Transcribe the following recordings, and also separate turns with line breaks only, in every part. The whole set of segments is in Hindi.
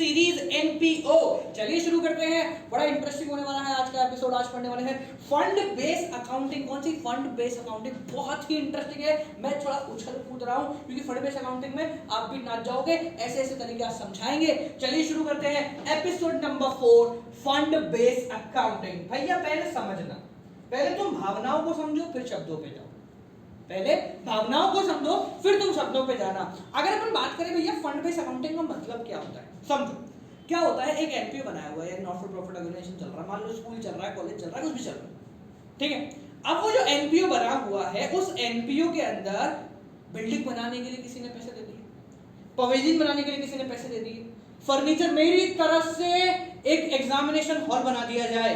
Series NPO. चलिए शुरू करते हैं, बड़ा इंटरेस्टिंग होने वाला है आज का एपिसोड। आज पढ़ने वाले हैं फंड बेस्ड अकाउंटिंग। कौन सी? Fund based accounting. बहुत ही इंटरेस्टिंग है। मैं थोड़ा उछल कूद रहा हूं क्योंकि फंड बेस्ड अकाउंटिंग में आप भी नाच जाओगे, ऐसे ऐसे तरीके समझाएंगे। चलिए शुरू करते हैं episode number 4, fund based accounting. भैया पहले समझना, पहले तुम भावनाओं को समझो फिर शब्दों पे जाओ। पहले भावनाओं को समझो फिर तुम शब्दों पे जाना। अगर अपन बात करें भैया फंड बेस्ड अकाउंटिंग का मतलब क्या होता है, समझो। क्या होता है, एक एनपीओ बनाया हुआ है, नॉट फॉर प्रॉफिट ऑर्गेनाइजेशन चल रहा है, मान लो स्कूल चल रहा है, कॉलेज चल रहा है, कुछ भी चल रहा है, ठीक है। अब वो जो एनपीओ बना हुआ है, उस एनपीओ के अंदर बिल्डिंग बनाने के लिए किसी ने पैसे दे दिए, पवेलियन बनाने के लिए किसी ने पैसे दे दिए, फर्नीचर, मेरी तरफ से एक एग्जामिनेशन हॉल बना दिया जाए।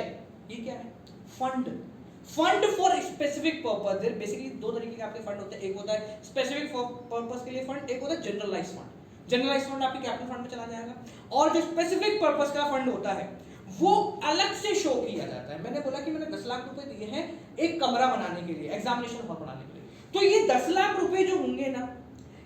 ये क्या है? Fund. Fund for specific purpose. Basically दो तरीके के आपके फंड होते हैं, एक होता है स्पेसिफिक पर्पस के लिए फंड, एक होता है जनरलाइज फंड। जनरलाइज फंड आपके कैपिटल फंड में चला जाएगा, और जो स्पेसिफिक पर्पस का फंड होता है वो अलग से शो किया जाता है। मैंने बोला कि मैंने 10 लाख रुपए दिए हैं एक कमरा बनाने के लिए, एग्जामिनेशन हॉल बनाने के लिए, तो ये 10 लाख रुपए जो होंगे ना,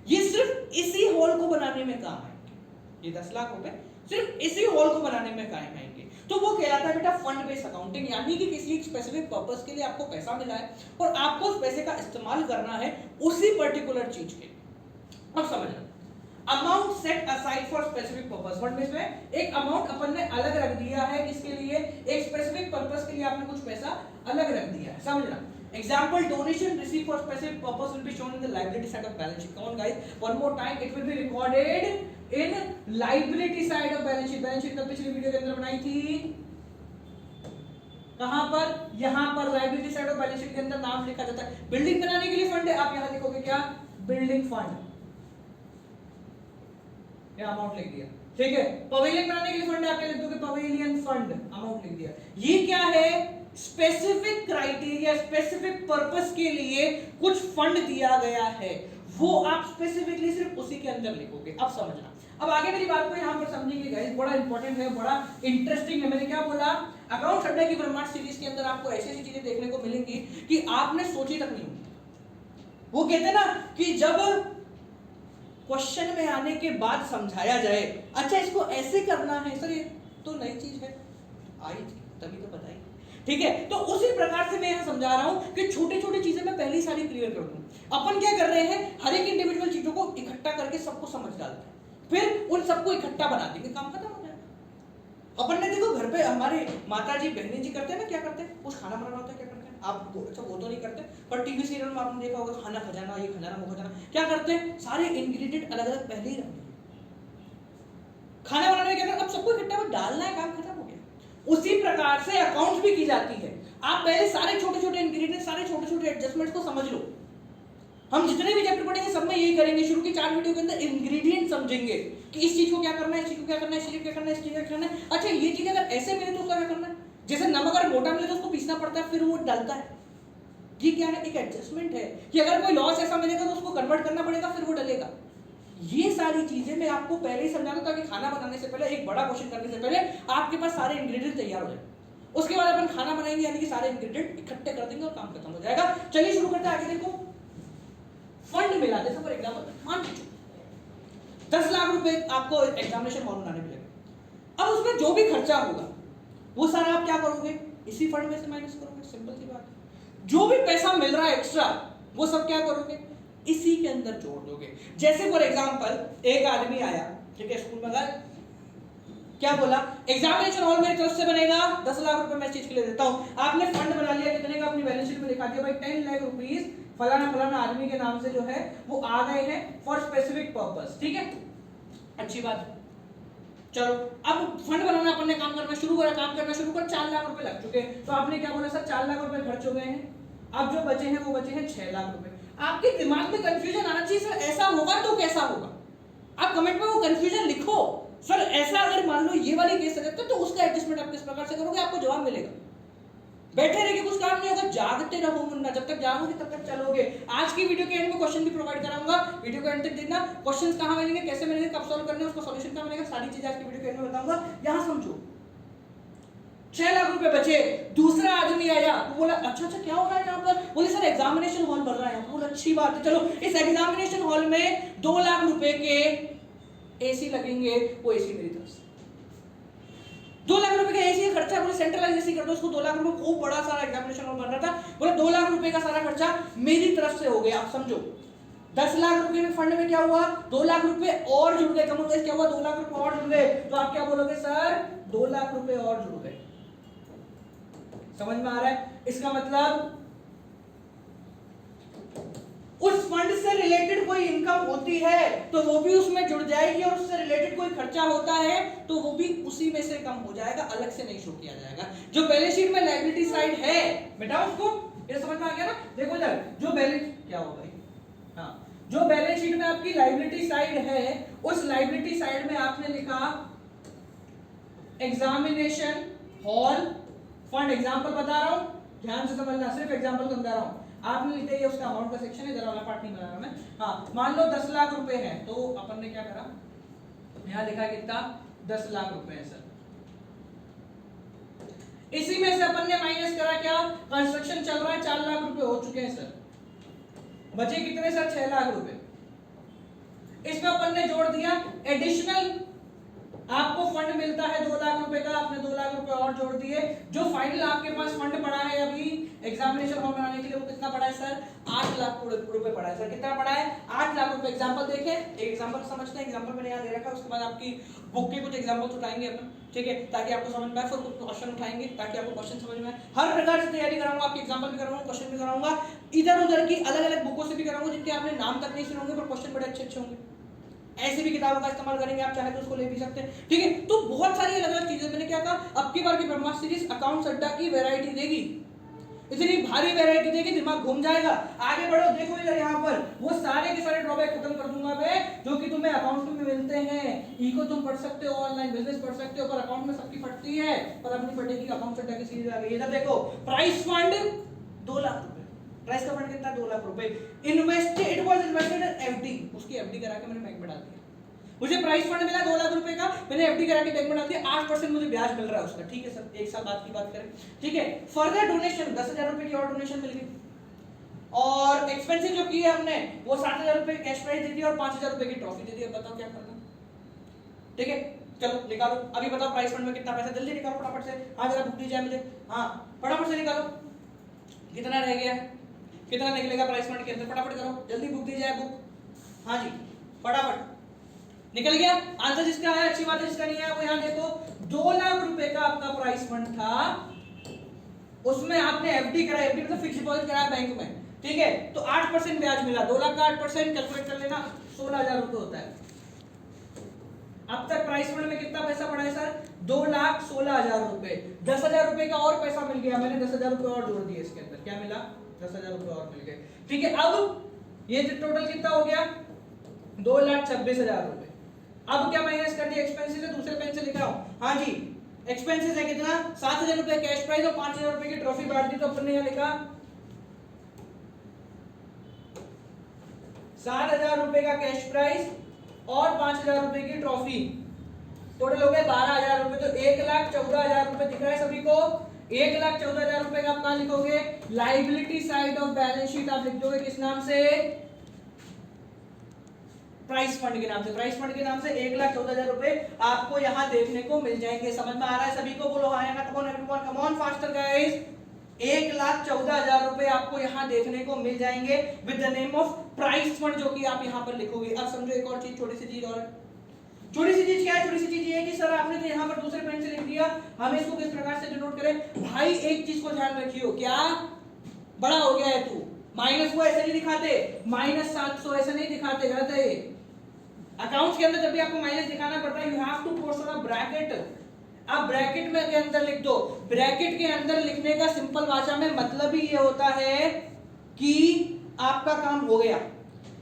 ये सिर्फ इसी हॉल को बनाने में काम आएंगे। ये 10 लाख रुपए सिर्फ इसी हॉल को बनाने में काम आएंगे। तो वो कहलाता है बेटा फंड बेस्ड अकाउंटिंग, यानी कि किसी एक स्पेसिफिक पर्पस के लिए आपको पैसा मिला है और आपको उस पैसे का इस्तेमाल करना है उसी पर्टिकुलर चीज के। अब समझना, amount set aside for specific purpose. Fund based में एक अमाउंट अपन ने अलग रख दिया है, किसके लिए? एक स्पेसिफिक पर्पस के लिए आपने कुछ पैसा अलग रख दिया है, समझना। Example, donation received for specific purpose will be shown in the liability side of balance sheet. Come on guys, one more time, it will be recorded in liability side of balance sheet. Balance sheet कब पिछली वीडियो के अंदर बनाई थी? कहां पर? यहां पर liability side of balance sheet के अंदर नाम लिखा जाता है। बिल्डिंग बनाने के लिए फंड है, आप यहां लिखोगे क्या? बिल्डिंग फंड, यहां अमाउंट लिख दिया, ठीक है। पवेलियन बनाने के लिए फंड है, आप क्या लिख दोगे? पवेलियन फंड, अमाउंट लिख दिया। ये क्या है? स्पेसिफिक क्राइटेरिया, स्पेसिफिक पर्पस के लिए कुछ फंड दिया गया है, वो आप स्पेसिफिकली सिर्फ उसी के अंदर लिखोगे। अब समझना, अब आगे मेरी बात को यहां पर समझेंगे गाइस, बड़ा इंपॉर्टेंट है, बड़ा इंटरेस्टिंग है। मैंने क्या बोला? अकाउंट अड्डा की ब्रह्मांड सीरीज के अंदर आपको ऐसी ऐसी चीजें देखने को मिलेंगी कि आपने सोची तक नहीं होगी। वो कहते हैं ना कि जब क्वेश्चन में आने के बाद समझाया जाए, अच्छा इसको ऐसे करना है, सर ये तो नई चीज है, आई थी तभी तो बताई, ठीक है। तो उसी प्रकार से मैं यहां समझा रहा हूं कि छोटी छोटी चीजें मैं पहले ही सारी क्लियर कर दूं। अपन क्या कर रहे हैं, हर एक इंडिविजुअल चीजों को इकट्ठा करके सबको समझ डालते हैं, फिर उन सबको इकट्ठा बना देंगे, काम खत्म हो जाएगा। अपन ने देखो घर पे हमारे माता जी बहनी जी करते हैं ना, क्या करते हैं? कुछ खाना बनाना होता है, क्या करते हैं? आप अच्छा वो तो नहीं करते, पर टीवी सीरियल में आपने देखा होगा खाना खजाना, ये खजाना वो खजाना, क्या करते हैं? सारे इंग्रेडिएंट अलग अलग पहले ही रखते हैं। खाना बनाने में क्या करते हैं? अब सबको इकट्ठा डालना है, काम खत्म हो गया। उसी प्रकार से अकाउंट्स भी की जाती है। आप पहले सारे छोटे छोटे इंग्रेडिएंट, सारे छोटे छोटे एडजस्टमेंट्स को समझ लो। हम जितने भी चैप्टर पढ़ेंगे सब में यही करेंगे। शुरू की 4 वीडियो के अंदर इंग्रेडिएंट समझेंगे कि इस चीज को क्या करना है, इस चीज को क्या करना है, इस चीज को क्या करना है, इस चीज को क्या करना है। अच्छा ये चीज अगर ऐसे मिले तो उसका क्या करना है? जैसे नमक अगर मोटा मिले तो उसको पीसना पड़ता है, फिर वो डलता है। ये क्या है? एक एडजस्टमेंट है कि अगर कोई लॉस ऐसा मिलेगा तो उसको कन्वर्ट करना पड़ेगा, फिर वो डलेगा। ये सारी चीजें मैं आपको पहले ही समझा दूं ताकि खाना बनाने से पहले, एक बड़ा क्वेश्चन करने से पहले आपके पास सारे इंग्रेडिएंट तैयार हो जाए। उसके बाद अपन खाना बनाएंगे, यानी कि सारे इंग्रेडिएंट इकट्ठे कर देंगे और काम खत्म हो जाएगा। चलिए शुरू करते हैं। आगे देखो, फंड मिला, जैसे फॉर एग्जांपल मान लीजिए 10 लाख रुपए आपको एग्जामिनेशन हॉल बनाने मिलेगा। अब उसमें जो भी खर्चा होगा वो सारा आप क्या करोगे? इसी फंड में से माइनस करोगे, सिंपल सी बात है। जो भी पैसा मिल रहा है एक्स्ट्रा, वो सब क्या करोगे? इसी के अंदर जोड़ दोगे। जैसे फॉर एग्जांपल एक आदमी आया, ठीक है, स्कूल में गया, क्या बोला? एग्जामिनेशन हॉल मेरी तरफ से बनेगा, 10 लाख रुपए मैं इस चीज के लिए देता हूं। आपने फंड बना लिया, कितने का? अपनी बैलेंस शीट में दिखा दिया, भाई 10 लाख रुपीस फलाना फलाना आदमी के नाम से जो है वो आ गए हैं फॉर स्पेसिफिक पर्पस, ठीक है, अच्छी बात है। चलो अब फंड बनाना अपन ने काम करना शुरू करा, काम करना शुरू कर, 4 लाख रुपए लग चुके हैं। तो आपने क्या बोला? सर 4 लाख रुपए खर्च हो गए हैं, अब जो बचे हैं वो बचे हैं 6 लाख रुपए। आपके दिमाग में कंफ्यूजन आना चाहिए, सर ऐसा होगा तो कैसा होगा? आप कमेंट में वो कंफ्यूजन लिखो। सर ऐसा अगर मान लो ये वाली केस है तो उसका एडजस्टमेंट आप किस प्रकार से करोगे? आपको जवाब मिलेगा। बैठे रहिए, कुछ काम नहीं होगा, जागते रहो मुन्ना, जब तक जागोगे तब तक चलोगे। आज की वीडियो के एंड में क्वेश्चन भी प्रोवाइड कराऊंगा, वीडियो को एंड तक देखना। क्वेश्चंस कहां मिलेंगे, कैसे मिलेंगे, कब सॉल्व करने, उसका सॉल्यूशन कहां मिलेगा, सारी चीजें आज की वीडियो के एंड में बताऊंगा। यहां समझो, 6 लाख रुपए बचे। दूसरा आदमी आया, वो बोला अच्छा अच्छा क्या हो रहा है यहाँ पर? बोले सर एग्जामिनेशन हॉल बन रहा है। बोला अच्छी बात है, चलो इस एग्जामिनेशन हॉल में 2 लाख रुपए के एसी लगेंगे, वो एसी मेरी तरफ से। 2 लाख रुपए का ऐसी खर्चा बोले सेंट्रलाइज ऐसी कर दो उसको, 2 लाख रुपए खूब बड़ा सारा एग्जामिनेशन हॉल बन रहा था, बोले 2 लाख रुपए का सारा खर्चा मेरी तरफ से हो गया। आप समझो 10 लाख रुपए में फंड में क्या हुआ, 2 लाख रुपए और जुड़ गए, कम क्या हुआ 2 लाख रुपए और जुड़ गए, तो आप क्या बोलोगे सर 2 लाख रुपए और जुड़ गए। समझ में आ रहा है? इसका मतलब उस फंड से रिलेटेड कोई इनकम होती है तो वो भी उसमें जुड़ जाएगी, और उससे रिलेटेड कोई खर्चा होता है तो वो भी उसी में से कम हो जाएगा, अलग से नहीं शो किया जाएगा। जो बैलेंस शीट में लायबिलिटी साइड है बेटा उसको, ये समझ में आ गया ना? देखो इधर जो बैलेंस क्या हो भाई, हाँ जो बैलेंस शीट में आपकी लायबिलिटी साइड है उस लायबिलिटी साइड में आपने लिखा एग्जामिनेशन हॉल फंड। एग्जांपल बता रहा हूं, ध्यान से समझना, सिर्फ एग्जांपल समझा रहा हूं। आपने लिखा ये उसका अमाउंट का सेक्शन है, जरा वाला पार्ट नहीं बना रहा मैं। हाँ मान लो 10 लाख रुपए है, तो अपन ने क्या करा, यहां लिखा कितना 10 लाख रुपए है सर। इसी में से अपन ने माइनस करा क्या, कंस्ट्रक्शन चल रहा है 4 लाख रुपए हो चुके हैं सर, बचे कितने सर 6 लाख रुपए। इसमें अपन ने जोड़ दिया एडिशनल, आपको फंड मिलता है 2 लाख रुपए का, आपने 2 लाख रुपए और जोड़ दिए। जो फाइनल आपके पास फंड पड़ा है अभी एग्जामिनेशन हॉल बनाने के लिए वो कितना पड़ा है सर, 8 लाख रुपए पड़ा है सर। कितना पड़ा है 8 लाख रुपए। एग्जांपल देखें, एक एग्जांपल समझते हैं, एग्जांपल मैंने यहाँ दे रखा है, उसके बाद आपकी बुक के कुछ एग्जांपल्स उठाएंगे अपन, ठीक है, ताकि आपको समझ में आए, फिर कुछ क्वेश्चन उठाएंगे ताकि आपको क्वेश्चन समझ में आए। हर प्रकार से तैयारी कराऊंगा, आपकी एग्जांपल भी कराऊंगा, क्वेश्चन भी कराऊंगा, इधर उधर की अलग अलग बुकों से भी कराऊंगा जिनके आपने नाम तक नहीं सुने होंगे पर क्वेश्चन बड़े अच्छे अच्छे होंगे। ऐसी भी किताबों का इस्तेमाल करेंगे, आप चाहे तो उसको ले भी सकते हैं, ठीक है। तो बहुत सारी अलग अलग चीजें, मैंने क्या कहा, अब की बार की ब्रह्मास्त्र सीरीज अकाउंट्स अड्डा की वैरायटी देगी, इतनी भारी वैरायटी देगी दिमाग घूम जाएगा। आगे बढ़ो, देखो इधर यहाँ पर वो सारे के सारे ड्रॉबैक खत्म कर दूंगा मैं, जो कि तुम्हें अकाउंट में मिलते हैं। इको तुम पढ़ सकते हो, ऑनलाइन बिजनेस पढ़ सकते हो, पर अकाउंट में सबकी फटती है, पर अपनी फटेगी अकाउंट्स अड्डा की सीरीज आ गई। इधर देखो प्राइस फंड 2 लाख रुपए, प्राइस का फंड कितना 2 लाख रुपए। Invested, it was invested in FD, उसकी एफडी करा के मैंने बैंक में डाल दिया। मुझे प्राइस फंड मिला 2 लाख रुपए का, मैंने एफडी करा के बैंक में डाल दिया, 8% मुझे ब्याज मिल रहा है उसका, ठीक है सर। एक साल बाद की बात करें, ठीक है। फर्दर डोनेशन 10,000 रुपए की और डोनेशन मिल गई, और एक्सपेंसेस जो किए हमने वो 7,000 रुपए कैश प्राइस दे दी और 5,000 रुपए की ट्रॉफी दे दी। अब बताओ क्या करना, ठीक है, चलो निकालो। अभी बताओ प्राइस फंड में कितना पैसा, जल्दी निकालो फटाफट से। हाँ जरा बुक दीजिए मुझे, हाँ फटाफट से निकालो, कितना रह गया, कितना निकलेगा प्राइस फंड के अंदर, फटाफट करो जल्दी, बुक दी जाए बुक। हाँ जी फटाफट निकल गया आंसर। जिसका है अच्छी बात है, जिसका नहीं है वो यहाँ देखो, 2 लाख रुपए का आपका प्राइस फंड था, उसमें आपने एफडी कराया, एफडी मतलब फिक्स डिपॉजिट कराया बैंक में, ठीक है, तो 8% ब्याज मिला। 2 लाख का 8% कैलकुलेट कर लेना, 16,000 रुपए होता है। अब तक प्राइस फंड में कितना पैसा पड़ा है सर, 2,16,000 रुपए। 10,000 रुपए का और पैसा मिल गया, मैंने 10,000 रुपए और जोड़ दिए इसके अंदर, क्या मिला 10,000 रुपए और मिल गए, ठीक है। अब ये टोटल कितना हो गया 2,26,000 रुपए। अब क्या माइनस कर दिया, एक्सपेंसेस है, दूसरे पेन से लिख रहा हूं, हाँ जी एक्सपेंसेस है कितना 7,000 रुपए कैश प्राइस और 5,000 रुपए की ट्रॉफी बांट दी, तो अपन ने यहां लिखा 7,000 रुपए का कैश प्राइस और 5,000 रुपए की ट्रॉफी, टोटल हो गए 12,000 रुपए। तो 1,14,000 रुपए दिख रहा है सभी को। 1,14,000 रुपए का आप कहां लिखोगे, liability side of balance sheet आप लिख दोगे किस नाम से, प्राइस फंड के नाम से। प्राइस फंड के नाम से 1,14,000 रुपए आपको यहां देखने को मिल जाएंगे। समझ में आ रहा है सभी को, बोलो हाँ या ना, come on everyone, come on faster guys. 1,14,000 रुपए आपको यहां देखने को मिल जाएंगे with the name of price fund, जो कि आप यहां पर लिखोगे। अब समझो एक और चीज, छोटी सी चीज और, छोटी सी चीज क्या है, छोटी सी चीज ये है कि सर आपने तो यहां पर दूसरे पेन से लिख दिया, हमें इसको किस प्रकार से डिनोट करें। भाई एक चीज को ध्यान रखियो, क्या बड़ा हो गया है तू, माइनस को ऐसे नहीं दिखाते, -700 ऐसे नहीं दिखाते, गलत है ये। अकाउंट्स के अंदर जब भी आपको माइनस दिखाना पड़ता है, you have to post on a bracket. आप ब्रैकेट में के अंदर लिख दो। ब्रैकेट के अंदर लिखने का सिंपल भाषा में मतलब ही ये होता है कि आपका काम हो गया।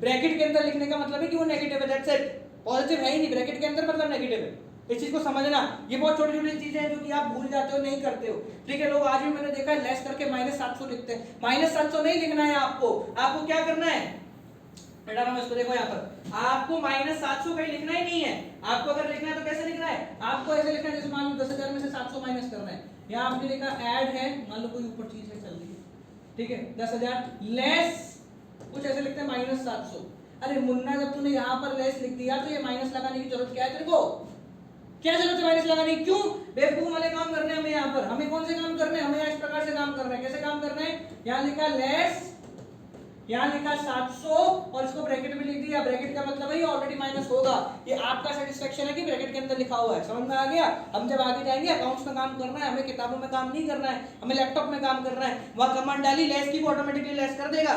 ब्रैकेट के अंदर लिखने का मतलब है कि वो नेगेटिव है, दैट्स इट, पॉजिटिव है ही नहीं। ब्रैकेट के अंदर मतलब नेगेटिव है, इस चीज को समझना। ये बहुत छोटी छोटी चीजें हैं जो कि आप भूल जाते हो, नहीं करते हो, ठीक है। लोग आज भी मैंने देखा है लेस करके -700 लिखते हैं। -700 नहीं लिखना है आपको। आपको क्या करना है बेटा, हम इसको देखो यहाँ पर, आपको -700 कहीं लिखना ही नहीं है। आपको अगर लिखना है तो कैसे लिखना है, आपको ऐसे लिखना है जैसे मान लो 10,000 में से 700 माइनस करना है। यहाँ आपने लिखा ऐड है, मान लो कोई ऊपर चीज है चल रही है, ठीक है, 10,000 लेस कुछ ऐसे लिखते हैं -700। अरे मुन्ना, जब तूने यहाँ पर लेस लिख दिया तो ये माइनस लगाने की जरूरत क्या है तेरे को, क्या जरूरत है माइनस लगाने की? क्यों? बेवकूफ वाले काम करने हैं हमें यहाँ पर। हमें कौन से काम करने हैं? हमें इस प्रकार से काम करना है। कैसे काम करना है? यहाँ लिखा लेस, यहाँ लिखा 700 और इसको ब्रैकेट में लिख दिया। ब्रैकेट का मतलब है ये ऑलरेडी माइनस होगा। ये आपका सेटिस्फेक्शन है कि ब्रैकेट के अंदर लिखा हुआ है। समझ में आ गया? हम जब आगे जाएंगे अकाउंट्स में काम करना है, हमें किताबों में काम नहीं करना है, हमें लैपटॉप में काम करना है। वहां कमांड डाली लेस की, वो ऑटोमेटिकली लेस कर देगा।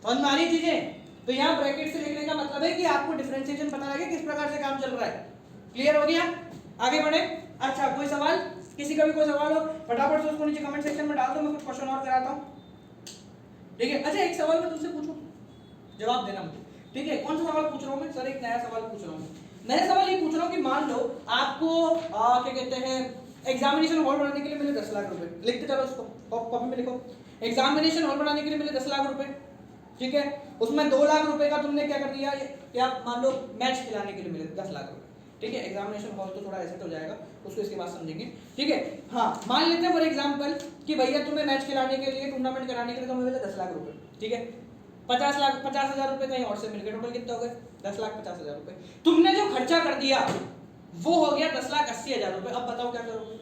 समझ में आ रही चीजें? तो यहाँ ब्रैकेट से लिखने का मतलब है कि आपको डिफरेंशिएशन पता लगे किस प्रकार से काम चल रहा है। क्लियर हो गया? आगे बढ़े। अच्छा, कोई सवाल? किसी का भी कोई सवाल हो फटाफट से उसको नीचे कमेंट सेक्शन में डाल दो, मैं कुछ क्वेश्चन और कराता हूँ। ठीक है? अच्छा, एक सवाल मैं तुमसे पूछूं, जवाब देना मुझे। ठीक है? कौन सा सवाल पूछ रहा हूँ मैं? सर एक नया सवाल पूछ रहा हूँ। नया सवाल ये पूछ रहा हूँ कि मान लो आपको क्या कहते हैं, एग्जामिनेशन हॉल बनाने के लिए मिले 10 लाख रुपए। लिखते चलो उसको, कॉपी में लिखो। एग्जामिनेशन हॉल बनाने के लिए मिले 10 लाख रुपए। ठीक है? उसमें 2 लाख रुपए का तुमने क्या कर दिया, क्या मान लो मैच खिलाने के लिए मिले 10 लाख रुपए। ठीक है? एग्जामिनेशन हॉल तो थोड़ा ऐसे तो जाएगा, उसको इसके बाद समझेंगे। ठीक है? हाँ, मान लेते हैं फॉर एग्जांपल कि भैया तुम्हें मैच खिलाने के लिए, टूर्नामेंट कराने के लिए तुम्हें मिले 10 लाख रुपए। ठीक है? 50,000 रुपए कहीं और से मिल गए। टोटल कितने हो गए? 10,50,000 रुपए। तुमने जो खर्चा कर दिया वो हो गया 10,80,000 रुपए। अब बताओ क्या करोगे?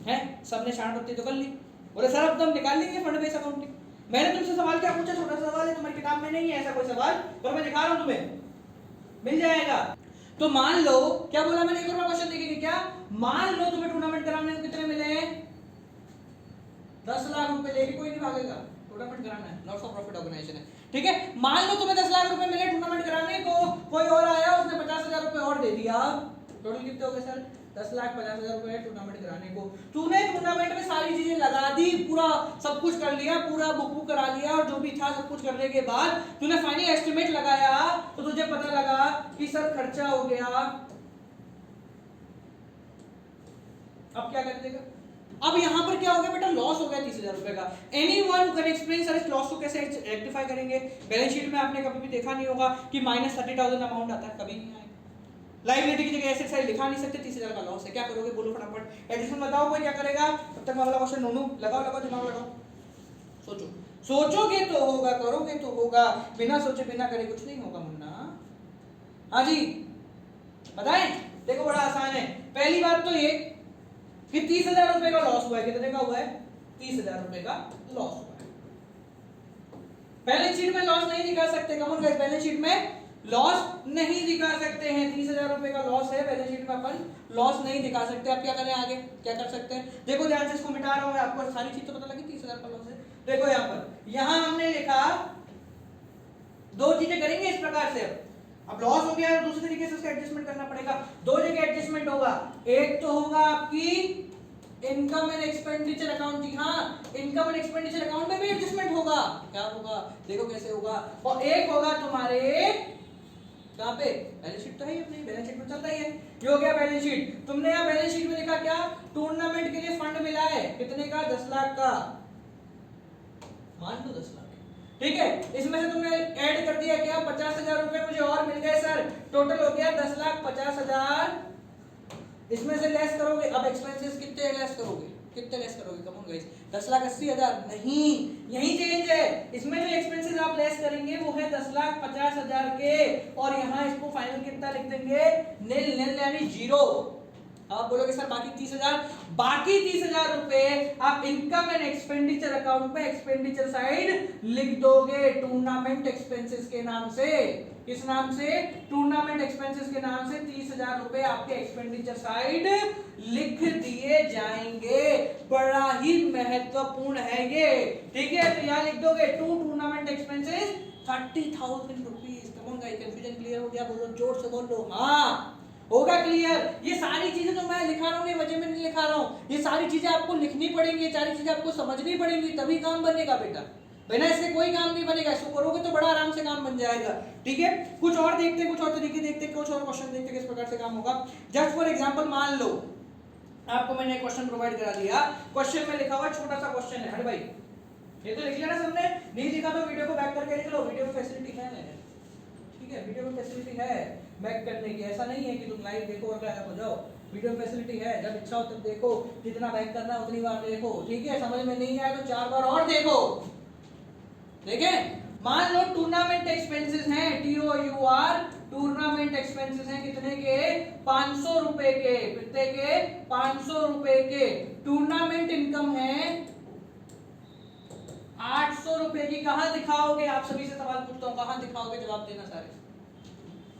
हैं? सबने शांति तो कर ली, बोले सर अब तो हम निकाल लेंगे फंड बेस अकाउंटिंग। मैंने तुमसे सवाल क्या पूछा? छोटा सा सवाल है, तुम्हारी किताब में नहीं है ऐसा कोई सवाल, पर मैं दिखा रहा हूं तुम्हें, मिल जाएगा। तो मान लो, क्या बोला मैंने? एक और क्वेश्चन देखेंगे क्या? मान लो तुम्हें टूर्नामेंट कराने को कितने मिले हैं? 10 लाख रुपए। लेके कोई नहीं भागेगा, टूर्नामेंट कराना है, नॉट फॉर प्रॉफिट ऑर्गेनाइजेशन है। ठीक है? मान लो तुम्हें 10 लाख रुपए मिले टूर्नामेंट कराने को, कोई और आया उसने 50,000 रुपए और दे दिया। टोटल कितने हो गए सर? 10,50,000 रुपए टूर्नामेंट कराने को। तूने टूर्नामेंट में सारी चीजें लगा दी, पूरा सब कुछ कर लिया, पूरा बुक करा लिया और जो भी था सब कुछ करने के बाद तूने फाइनल एस्टिमेट लगाया तो तुझे पता लगा कि सर खर्चा हो गया। अब क्या कर देगा? अब यहां पर क्या हो गया बेटा? लॉस हो गया 30,000 रुपए का। एनीवन कैन एक्सप्लेन सर इस लॉस को कैसे रेक्टिफाई करेंगे? बैलेंस शीट में आपने कभी भी देखा नहीं होगा कि -30,000 अमाउंट आता है, कभी नहीं आएगा। लायबिलिटी की जगह एसेट साइड लिखा नहीं सकते, 30,000 का लॉस है। क्या करोगे? बोलो फटाफट। एडिशन बताओ कोई क्या करेगा? तब तक मैं अगला क्वेश्चन नोनू लगाओ दिमाग लगाओ, सोचो। सोचोगे तो होगा, करोगे तो होगा, बिना सोचे बिना करे कुछ नहीं होगा मुन्ना। हाँ जी बताएं। देखो बड़ा आसान है। पहली बात तो ये कि 30,000 रुपए का लॉस हुआ है। कितने का हुआ है? 30,000 रुपए का लॉस हुआ है। बैलेंस शीट में लॉस नहीं दिखा सकते। कमन गाइस, बैलेंस शीट में लॉस नहीं दिखा सकते हैं। 30,000 रुपए का लॉस है, बैलेंस शीट में अपन लॉस नहीं दिखा सकते। अब क्या करें आगे? क्या कर सकते हैं? देखो ध्यान से, इसको मिटा रहा हूं मैं, आपको सारी चीज तो पता लगी 30,000 का लॉस है। देखो यहां पर, यहां हमने लिखा दो चीजें करेंगे इस प्रकार से। अब लॉस हो गया है, दूसरे तरीके से उसका एडजस्टमेंट करना पड़ेगा। दो जगह एडजस्टमेंट होगा। एक तो होगा आपकी इनकम एंड एक्सपेंडिचर अकाउंट। जी हाँ, इनकम एंड एक्सपेंडिचर अकाउंट में भी एडजस्टमेंट होगा। क्या होगा? देखो कैसे होगा। और एक होगा तुम्हारे कहां पे? बैलेंस शीट तो है ही अपनी, बैलेंस शीट में चल रही है। ये हो गया बैलेंस शीट। तुमने यहाँ बैलेंस शीट में लिखा क्या? टूर्नामेंट के लिए फंड मिला है। कितने का? 10 लाख का। मान लो 10 लाख। ठीक है? इसमें से तुमने ऐड कर दिया क्या? 50,000 रुपए मुझे और मिल गए सर। टोटल हो गया 10,50,000। इसमें से लेस करोगे। अब एक्सपेंसेस कितने लेस करोगे? कितने लेस करोगे? कम गाइस, 10,80,000 नहीं, यही चेंज है। इसमें जो एक्सपेंसेस आप लेस करेंगे वो है 10,50,000 के, और यहाँ इसको फाइनल कितना लिख देंगे? निल यानी जीरो। आप बोलोगे सर बाकी 30,000, बाकी 30,000 रुपए आप इनकम एंड एक्सपेंडिचर अकाउंट में एक्सपेंडिचर साइड लिख दोगे टूर्नामेंट एक्सपेंसेस के नाम से। किस नाम से? टूर्नामेंट एक्सपेंसेस के नाम से 30,000 रुपए आपके एक्सपेंडिचर साइड लिख दिए जाएंगे। बड़ा ही महत्वपूर्ण है ये। ठीक है? तो यहां लिख दोगे to tournament expenses 30,000 rupees. Come on guys, confusion clear हो गया? बोलो जोर से बोलो। हाँ होगा क्लियर। ये सारी चीजें तो मैं लिखा रहा हूँ, वजह में नहीं लिखा रहा हूँ। ये सारी चीजें आपको लिखनी पड़ेंगी, सारी चीजें आपको समझनी पड़ेंगी, तभी काम बनेगा बेटा। बिना इसके कोई काम नहीं बनेगा। इसको करोगे तो बड़ा आराम से काम बन जाएगा। ठीक है? कुछ और देखते हैं, कुछ और तरीके देखते हैं, कुछ और क्वेश्चन देखते हैं किस प्रकार से काम होगा। जस्ट फॉर एग्जांपल मान लो आपको मैंने क्वेश्चन प्रोवाइड करा दिया। क्वेश्चन में लिखा हुआ छोटा सा क्वेश्चन है। अरे भाई ये तो लिख लिया ना सबने? नहीं लिखा तो वीडियो को बैक करके लिख लो। वीडियो में फैसिलिटी है। ठीक है? वीडियो में फैसिलिटी है बैक करने की। ऐसा नहीं है कि तुम लाइव देखो और गायब हो जाओ। वीडियो में फैसिलिटी है, जब इच्छा हो तब देखो, जितना बैक करना है उतनी बार देखो। ठीक है? समझ में नहीं आया तो 4 बार और देखो। देखें, मान लो टूर्नामेंट एक्सपेंसेस हैं, TOUR टूर्नामेंट एक्सपेंसेस हैं कितने के? 500 रुपए के। कितने के? 500 रुपए के। टूर्नामेंट इनकम है 800 रुपए की। कहां दिखाओगे? आप सभी से सवाल पूछता हूं, कहां दिखाओगे? जवाब देना सारे।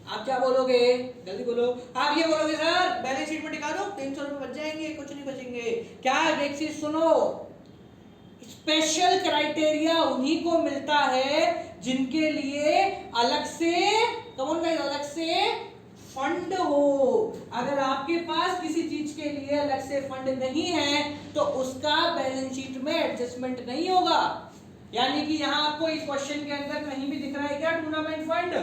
आप क्या बोलोगे? जल्दी बोलो। आप ये बोलोगे सर बैलेंस शीट में दिखा दो, 300 रुपए बच जाएंगे, कुछ नहीं बचेंगे। क्या एक चीज सुनो, स्पेशल क्राइटेरिया उन्हीं को मिलता है जिनके लिए अलग से, कौन गाइस, अलग से फंड हो। अगर आपके पास किसी चीज के लिए अलग से फंड नहीं है तो उसका बैलेंस शीट में एडजस्टमेंट नहीं होगा। यानी कि यहां आपको इस क्वेश्चन के अंदर कहीं भी दिख रहा है क्या टूर्नामेंट फंड?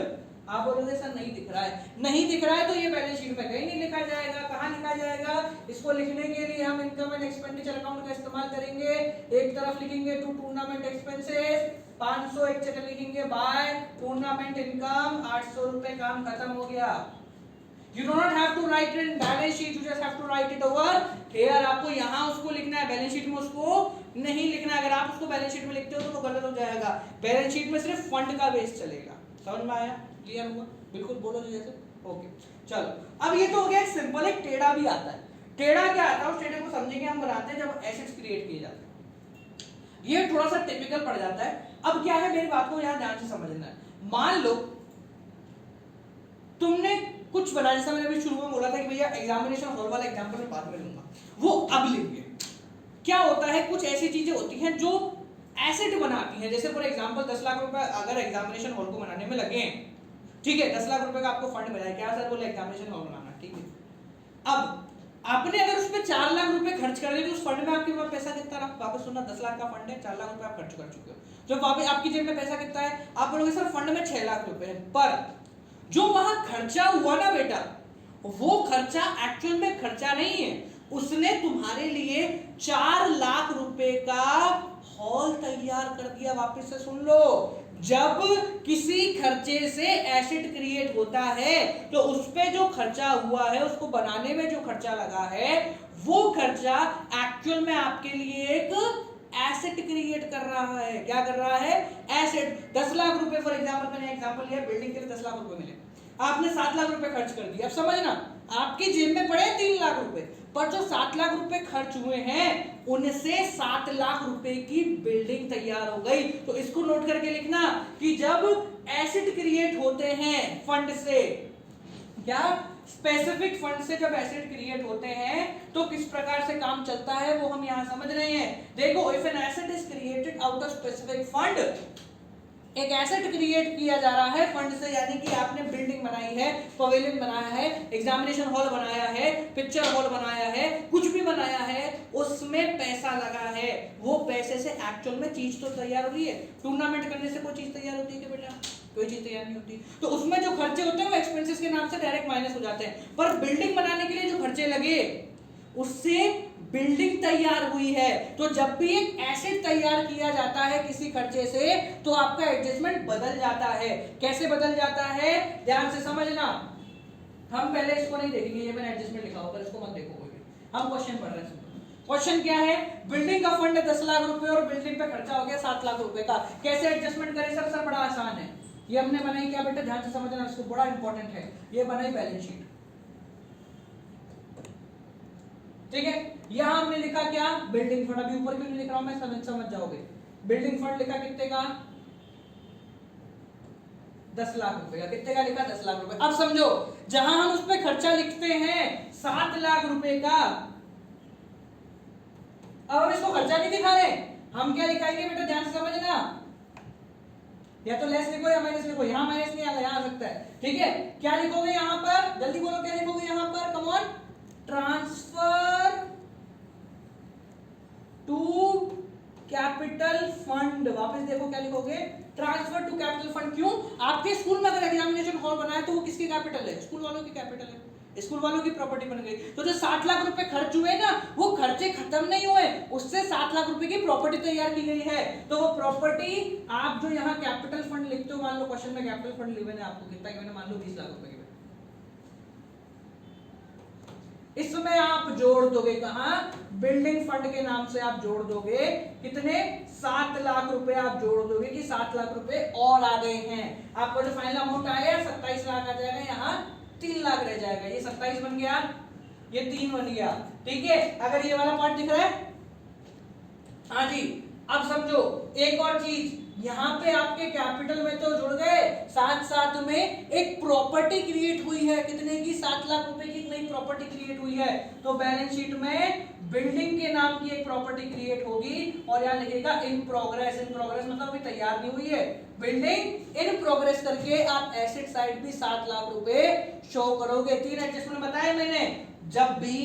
आप बोलोगे सर नहीं दिख रहा है। नहीं दिख रहा है तो ये बैलेंस शीट में कहीं नहीं लिखा जाएगा। कहां लिखा जाएगा? इसको लिखने के लिए हम इनकम एंड एक्सपेंडिचर अकाउंट का इस्तेमाल करेंगे। एक तरफ लिखेंगे टू टूर्नामेंट एक्सपेंसेस 500, एक जगह लिखेंगे बाय टूर्नामेंट इनकम 800 रुपए, काम खत्म हो गया। You do not have to write it in balance sheet, you just have to write it over here। आपको यहाँ उसको लिखना है, बैलेंस शीट में उसको नहीं लिखना। अगर आप उसको बैलेंस शीट में लिखते हो तो गलत हो जाएगा। बैलेंस शीट में सिर्फ फंड का बेस चलेगा। समझ में आया? क्लियर हुआ? बिल्कुल बोलो जैसे। ओके चलो, अब ये तो हो गया सिंपल। एक टेढ़ा भी आता है। टेढ़ा क्या आता है? उस टेढ़े को समझेंगे हम, बनाते हैं जब एसेट्स क्रिएट किए जाते हैं। ये थोड़ा सा टिपिकल पड़ जाता है। अब क्या है, मेरी बात को यहाँ ध्यान से समझना है। मान लो तुमने कुछ बना, जैसा मैंने अभी शुरू में बोला था कि भैया एग्जामिनेशन हॉल वाला एग्जांपल मैं बाद में लूंगा, वो अब लेंगे। क्या होता है, कुछ ऐसी चीजें होती हैं जो एसेट बनाती हैं। जैसे फॉर एग्जांपल 10 लाख रुपए अगर एग्जामिनेशन हॉल को बनाने में लगे, ठीक है, 10 लाख रुपए का आपको फंड मिला है। क्या सर? बोले एग्जामिनेशन हॉल बनाना, ठीक है। अब आपने अगर उस पर 4 लाख रुपए खर्च कर दिए तो उस फंड में आपके पास पैसा कितना रहा? वापस सुनना, 10 लाख का फंड है, 4 लाख रुपए आप खर्च कर चुके हो, तो वापस आपकी जेब में पैसा कितना है? आप बोलोगे सर फंड में 6 लाख रुपए है। पर जो वहां खर्चा हुआ ना बेटा, वो खर्चा एक्चुअल में खर्चा नहीं है। उसने तुम्हारे लिए 4 लाख रुपए का हॉल तैयार कर दिया। वापस से सुन लो, जब किसी खर्चे से एसेट क्रिएट होता है तो उस पे जो खर्चा हुआ है, उसको बनाने में जो खर्चा लगा है, वो खर्चा एक्चुअल में आपके लिए एक एसेट क्रिएट कर रहा है। क्या कर रहा है? एसेट। 10 लाख रुपए फॉर एग्जांपल, मैंने एग्जांपल लिया, बिल्डिंग के लिए 10 लाख रुपए मिले, आपने 7 लाख रुपए खर्च कर दिए। अब समझना, आपकी जेब में पड़े 3 लाख रुपए, पर जो 7 लाख रुपए खर्च हुए हैं उनसे 7 लाख रुपए की बिल्डिंग तैयार हो गई। तो इसको नोट करके लिखना कि जब एसेट क्रिएट होते हैं फंड से, क्या स्पेसिफिक फंड से जब एसेट क्रिएट होते हैं तो किस प्रकार से काम चलता है वो हम यहां समझ रहे हैं। देखो, if an asset is created out of specific fund, एक एसेट क्रिएट किया जा रहा है फंड से, यानी कि आपने बिल्डिंग बनाई है, पवेलियन बनाया है, एग्जामिनेशन हॉल बनाया है, पिक्चर हॉल बनाया है, कुछ भी बनाया है, उसमें पैसा लगा है। वो पैसे से एक्चुअल में चीज तो तैयार हो रही है। टूर्नामेंट करने से कोई चीज तैयार होती है क्या बेटा? कोई चीज तैयार नहीं होती। तो उसमें जो खर्चे होते हैं वो एक्सपेंसेस के नाम से डायरेक्ट माइनस हो जाते हैं। पर बिल्डिंग बनाने के लिए जो खर्चे लगे, उससे बिल्डिंग तैयार हुई है। तो जब भी एक एसेट तैयार किया जाता है किसी खर्चे से, तो आपका एडजस्टमेंट बदल जाता है। कैसे बदल जाता है? ध्यान से समझना। हम पहले इसको नहीं देखेंगे, ये मैंने एडजस्टमेंट लिखा होगा, इसको मत देखो कोई। हम क्वेश्चन पढ़ रहे हैं। क्वेश्चन क्या है? बिल्डिंग का फंड है 10 लाख रुपए और बिल्डिंग पे खर्चा हो गया 7 लाख रुपए का। कैसे एडजस्टमेंट करें सर? सर बड़ा आसान है। ये हमने बनाई क्या बेटा? ध्यान से समझना, इसको बड़ा इंपॉर्टेंट है। ये बनाई बैलेंस शीट, ठीक है। यहां हमने लिखा क्या? Building fund. अभी ऊपर क्यों नहीं लिख रहा हूं मैं, समझ जाओगे। बिल्डिंग फंड लिखा कितने का? 10 लाख रुपए का। कितने का लिखा? 10 लाख रुपए। अब समझो, जहां हम उस पर खर्चा लिखते हैं 7 लाख रुपए का, अब हम इसको खर्चा नहीं दिखा रहे, हम क्या लिखाएंगे बेटा? ध्यान से समझना, या तो लेस लिखो या माइनस लिखो। यहां माइनस नहीं आएगा, यहां आ सकता है, ठीक है। क्या लिखोगे यहां पर? जल्दी बोलो, क्या लिखोगे यहां पर? Come on. Transfer to capital fund. वापस देखो क्या लिखोगे? Transfer to capital fund. क्यों? आपके स्कूल में अगर एग्जामिनेशन हॉल बनाया तो वो किसकी कैपिटल है? स्कूल वालों की कैपिटल है, स्कूल वालों की प्रॉपर्टी बन गई। तो जो 7 लाख रुपए खर्च हुए ना, वो खर्चे खत्म नहीं हुए, उससे 7 लाख रुपए की प्रॉपर्टी तैयार की गई है। तो वो प्रॉपर्टी आप जो यहाँ कैपिटल फंड लिखते हो, मान लो क्वेश्चन में कैपिटल फंड लिखे ने आपको कितना गिवन है? मान लो 20 लाख रुपए। इसमें आप जोड़ दोगे कहां? बिल्डिंग फंड के नाम से आप जोड़ दोगे कितने 7 लाख रुपए आप जोड़ दोगे कि 7 लाख रुपए और आ गए हैं। आपका जो फाइनल अमाउंट आया 27 लाख आ जाएगा, यहाँ 3 लाख रह जाएगा। ये 27 बन गया, ये 3 बन गया। ठीक है, अगर ये वाला पार्ट दिख रहा है, हाँ जी। अब समझो एक और चीज, यहाँ पे आपके कैपिटल में तो जुड़ गए, साथ साथ में एक प्रॉपर्टी क्रिएट हुई है कितने की 7 लाख रुपए की एक नई प्रॉपर्टी क्रिएट हुई है। तो बैलेंस शीट में बिल्डिंग के नाम की एक प्रॉपर्टी क्रिएट होगी और यहाँ लिखेगा इन प्रोग्रेस। इन प्रोग्रेस मतलब अभी तैयार नहीं हुई है, बिल्डिंग इन प्रोग्रेस करके आप एसेट साइड भी 7 लाख रुपए शो करोगे। 3 एडजस्टमेंट बताए मैंने। जब भी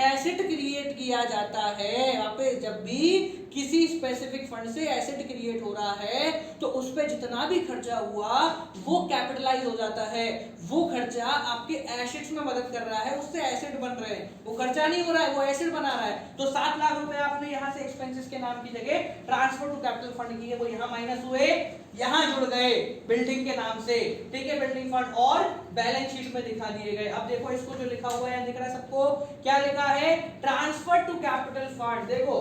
एसेट क्रिएट किया जाता है, यहाँ पे जब भी किसी स्पेसिफिक फंड से एसेट क्रिएट हो रहा है तो उस पे जितना भी खर्चा हुआ वो कैपिटलाइज हो जाता है। वो खर्चा आपके एसेट्स में मदद कर रहा है, उससे एसेट बन रहे हैं। वो खर्चा नहीं हो रहा है, वो एसेट बना रहा है। तो 7 लाख रुपए आपने यहाँ से एक्सपेंसेस के नाम की जगह ट्रांसफर टू कैपिटल फंड किए, वो यहाँ माइनस हुए, यहाँ जुड़ गए बिल्डिंग के नाम से। ठीक है, बिल्डिंग फंड और बैलेंस शीट में दिखा दिए गए। अब देखो इसको जो लिखा हुआ है दिख रहा है सबको, क्या लिखा है, ट्रांसफर टू कैपिटल फंड। देखो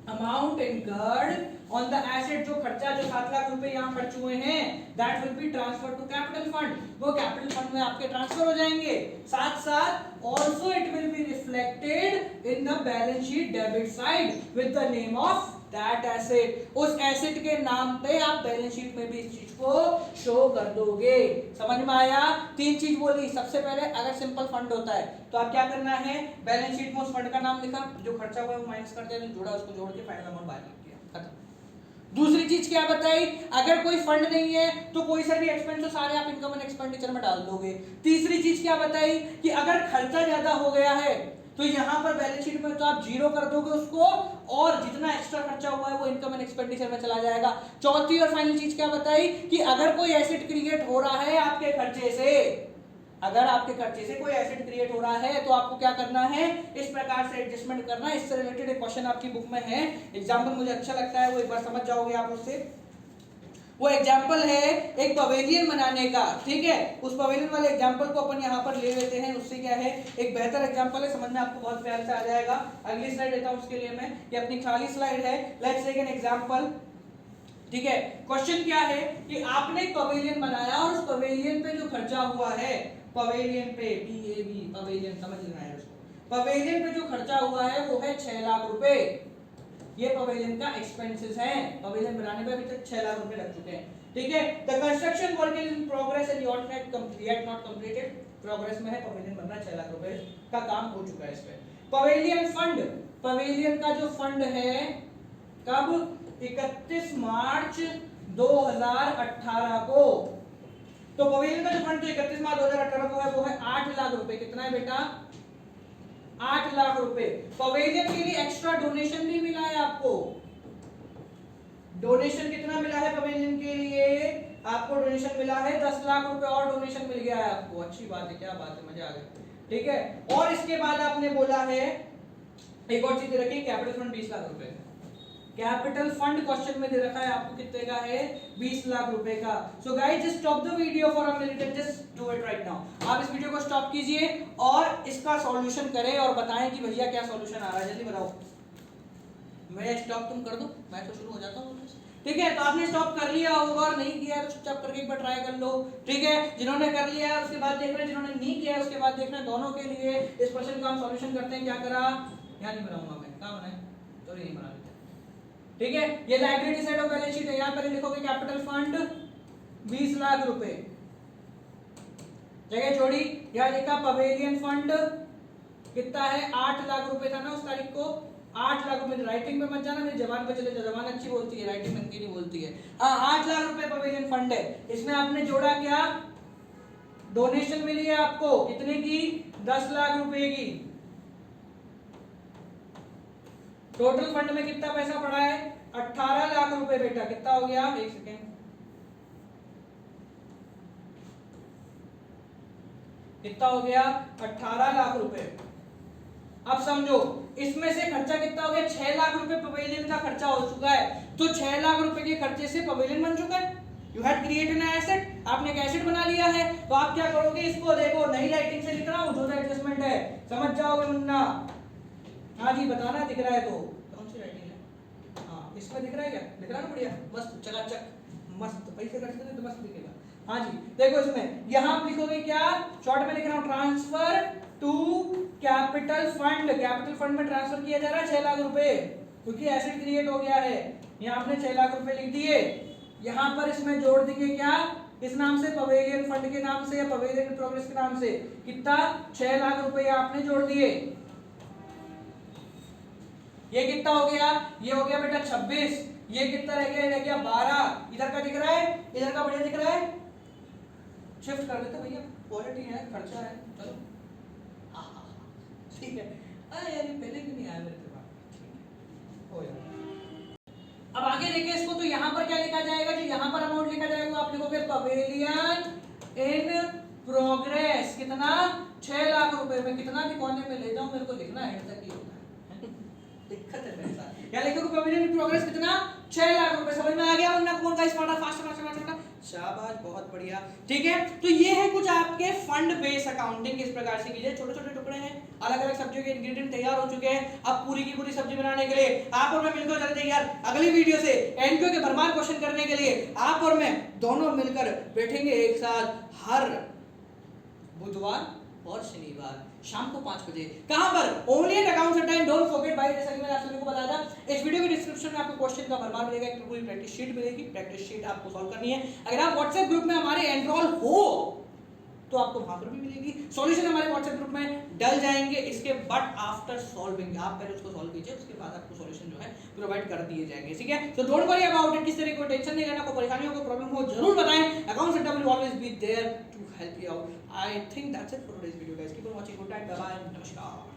amount incurred on the asset, जो खर्चा जो 7 लाख रुपए यहाँ खर्च हुए हैं, that will be transfer to capital fund. वो कैपिटल फंड में आपके ट्रांसफर हो जाएंगे। साथ साथ also it will be reflected in the balance sheet debit side with the name of that asset. उस एसेट के नाम पे आप बैलेंस शीट में भी इस चीज को शो कर दोगे। समझ में आया? 3 चीज बोली। सबसे पहले अगर सिंपल फंड होता है तो आप क्या करना है, बैलेंस शीट में उस फंड का नाम लिखा, जो खर्चा हुआ है वो माइनस कर दिया, जो जोड़ा उसको जोड़ के फाइनल अमाउंट बाहर लिख दिया, खत्म। दूसरी चीज क्या बताई, अगर कोई फंड नहीं है तो कोई सा भी एक्सपेंस हो सारे आप इनकम एंड एक्सपेंडिचर में डाल दोगे। तीसरी चीज क्या बताई कि अगर खर्चा ज्यादा हो गया है तो यहां पर बैलेंस शीट में तो आप जीरो कर दोगे उसको, और जितना एक्स्ट्रा खर्चा हुआ है वो इनकम एंड एक्सपेंडिचर में चला जाएगा। चौथी और फाइनल चीज क्या बताई कि अगर कोई एसेट क्रिएट हो रहा है आपके खर्चे से, अगर आपके खर्चे से कोई एसेट क्रिएट हो रहा है तो आपको क्या करना है, इस प्रकार से एडजस्टमेंट करना है। इससे रिलेटेड एक क्वेश्चन आपकी बुक में है, एग्जांपल मुझे अच्छा लगता है, वो एक बार समझ जाओगे आप उससे। वो एग्जाम्पल है एक पवेलियन बनाने का। ठीक है, उस पवेलियन वाले एग्जाम्पल को अपन यहाँ पर ले लेते हैं। उससे क्या है, एक बेहतर एग्जाम्पल है, समझ में आपको बहुत प्यार से आ जाएगा। अगली स्लाइड लेता हूँ उसके लिए मैं, ये अपनी खाली स्लाइड है। Let's take an example. ठीक है, क्वेश्चन क्या है कि आपने एक पवेलियन बनाया और उस पवेलियन पे जो खर्चा हुआ है, पवेलियन पे PAV पवेलियन समझ लेना है उसको, पवेलियन पे जो खर्चा हुआ है वो है 6 लाख रुपए। ये पवेलियन का एक्सपेंसेस है, पवेलियन बनाने पे अभी तक 6 लाख रुपए लग चुके हैं। ठीक है, the construction work is in progress and yet not completed, progress में है, पवेलियन बनना 6 लाख रुपए का काम हो चुका है इस पे। पवेलियन फंड, पवेलियन का जो फंड है कब, 31 मार्च 2018 को। तो पवेलियन का जो फंड जो 31 मार्च 2018 को है वो है 8 लाख रुपए। कितना है बेटा, 8 लाख रुपए। पवेलियन के लिए एक्स्ट्रा डोनेशन भी मिला है आपको। डोनेशन कितना मिला है पवेलियन के लिए, आपको डोनेशन मिला है 10 लाख रुपए और डोनेशन मिल गया है आपको। अच्छी बात है, क्या बात है, मजा आ गया। ठीक है, और इसके बाद आपने बोला है एक और चीज रखी, कैपिटल फंड 20 लाख रुपए। कैपिटल फंड क्वेश्चन में दे रखा है आपको कितने का है, 20 लाख रुपए का। So guys just stop the video for a minute and just do it right now. आप इस वीडियो को स्टॉप कीजिए और इसका सॉल्यूशन करें और बताएं कि भैया क्या सॉल्यूशन आ रहा है, जल्दी बताओ। मैं स्टॉप तुम कर दो, मैं तो शुरू हो जाता हूँ। ठीक है, तो आपने स्टॉप कर लिया होगा और नहीं किया तो चुपचाप करके एक बार ट्राई कर लो। ठीक है, जिन्होंने कर लिया है उसके बाद देख रहे हैं, जिन्होंने नहीं किया है उसके बाद देख रहे हैं, दोनों के लिए इस क्वेश्चन का हम सॉल्यूशन करते हैं। क्या करा, यहाँ नहीं बनाऊंगा मैं, कहाँ बनाए तो नहीं बना। ठीक है, ये liability side of balance sheet है। यहां पर लिखोगे कैपिटल फंड 20 लाख रुपए, जगह छोड़ी, यहां लिखा पवेलियन फंड कितना है, 8 लाख रुपए था ना उस तारीख को, 8 लाख रुपए। राइटिंग में मत जाना, मेरी जबान पे चले, जबान अच्छी बोलती है, राइटिंग में नहीं बोलती है। 8 लाख रुपए पवेलियन फंड है। इसमें आपने जोड़ा क्या, डोनेशन मिली है आपको कितने की, 10 लाख रुपए की। टोटल फंड में कितना पैसा पड़ा है, 18 लाख रुपए। बेटा कितना हो गया, एक सेकेंड, कितना हो गया, 18 लाख रुपए। अब समझो इसमें से खर्चा कितना हो गया, 6 लाख रुपए पवेलियन का खर्चा हो चुका है। तो 6 लाख रुपए के खर्चे से पवेलियन बन चुका है। You had created an asset, आपने एक एसेट बना लिया है। तो आप क्या करोगे, इसको देखो नई राइटिंग से लिख रहा हूं, जो एडजस्टमेंट है समझ जाओगे मुन्ना। हाँ जी बताना, दिख रहा है तो कौन सी राइटिंग है? हाँ इसमें दिख रहा है क्या? दिख रहा है ना, बढ़िया मस्त चकाचक मस्त, पैसे कटते हैं तो मस्त दिखेगा। हाँ जी देखो इसमें यहाँ आप लिखोगे क्या, शॉर्ट में लिख रहा हूँ, transfer to capital fund. Capital fund में ट्रांसफर किया जा रहा है 6 लाख रुपए, क्योंकि एसेट क्रिएट हो गया है। यहाँ आपने 6 लाख रुपए लिख दिए, यहाँ पर इसमें जोड़ देंगे क्या, इस नाम से, पवेलियन फंड के नाम से या पवेलियन प्रोग्रेस के नाम से, कितना 6 लाख रुपए आपने जोड़ दिए। ये कितना हो गया, ये हो गया बेटा 26, ये कितना रह गया, रह गया 12, इधर का दिख रहा है, इधर का बढ़िया दिख रहा है, शिफ्ट कर देते भैया, क्वालिटी है, खर्चा है, चलो ठीक है। अरे यार ये पहले क्यों नहीं आया मेरे दिमाग में, ठीक है हो जाएगा। अब आगे देखिए इसको, तो यहाँ पर क्या लिखा जाएगा, जो यहाँ पर अमाउंट लिखा जाएगा आप लिखोगे पवेलियन इन प्रोग्रेस, कितना 6 लाख रुपए में, कितना भी कोने में ले जाऊं मेरे को लिखना है, तक ही होता है दिक्कत है मेरे साथ। क्या लिखोगे पवेलियन इन प्रोग्रेस कितना 6 लाख रुपए, समझ में आ गया वरना कौन का स्मार्ट फास्ट फास्ट फास्ट, शाबाश बहुत बढ़िया। ठीक है तो ये है कुछ आपके फंड बेस अकाउंटिंग, इस प्रकार से कीजिए, छोटे छोटे टुकड़े हैं, अलग अलग सब्जियों के इंग्रेडिएंट तैयार हो चुके हैं। अब पूरी की पूरी सब्जी बनाने के लिए आप और मैं मिलकर चलते हैं यार अगली वीडियो से एनक्यू के भरमार क्वेश्चन करने के लिए, आप और मैं दोनों मिलकर बैठेंगे एक साथ हर बुधवार और शनिवार शाम को 5 बजे। कहां पर? Only at accounts time, don't forget भाई, जैसा कि मैंने आप सभी को बताया था इस वीडियो के डिस्क्रिप्शन में आपको क्वेश्चन का भरमार मिलेगा, एक पूरी प्रैक्टिस शीट मिलेगी, प्रैक्टिस शीट आपको सॉल्व करनी है। अगर आप व्हाट्सएप ग्रुप में हमारे एनरोल हो तो आपको वहां पर भी मिलेगी, सॉल्यूशन हमारे व्हाट्सएप ग्रुप में डल जाएंगे इसके, बट आफ्टर सॉल्विंग, आप पहले उसको सॉल्व कीजिए, उसके बाद आपको सॉल्यूशन जो है प्रोवाइड कर दिए जाएंगे, ठीक है। So don't worry about it, किस तरह कोई टेंशन नहीं लेना, कोई परेशानी हो, कोई प्रॉब्लम हो जरूर बताएं, account centre will always be there to help you out. I think that's it for today's video guys, keep on watching, good night, bye bye, नमस्कार।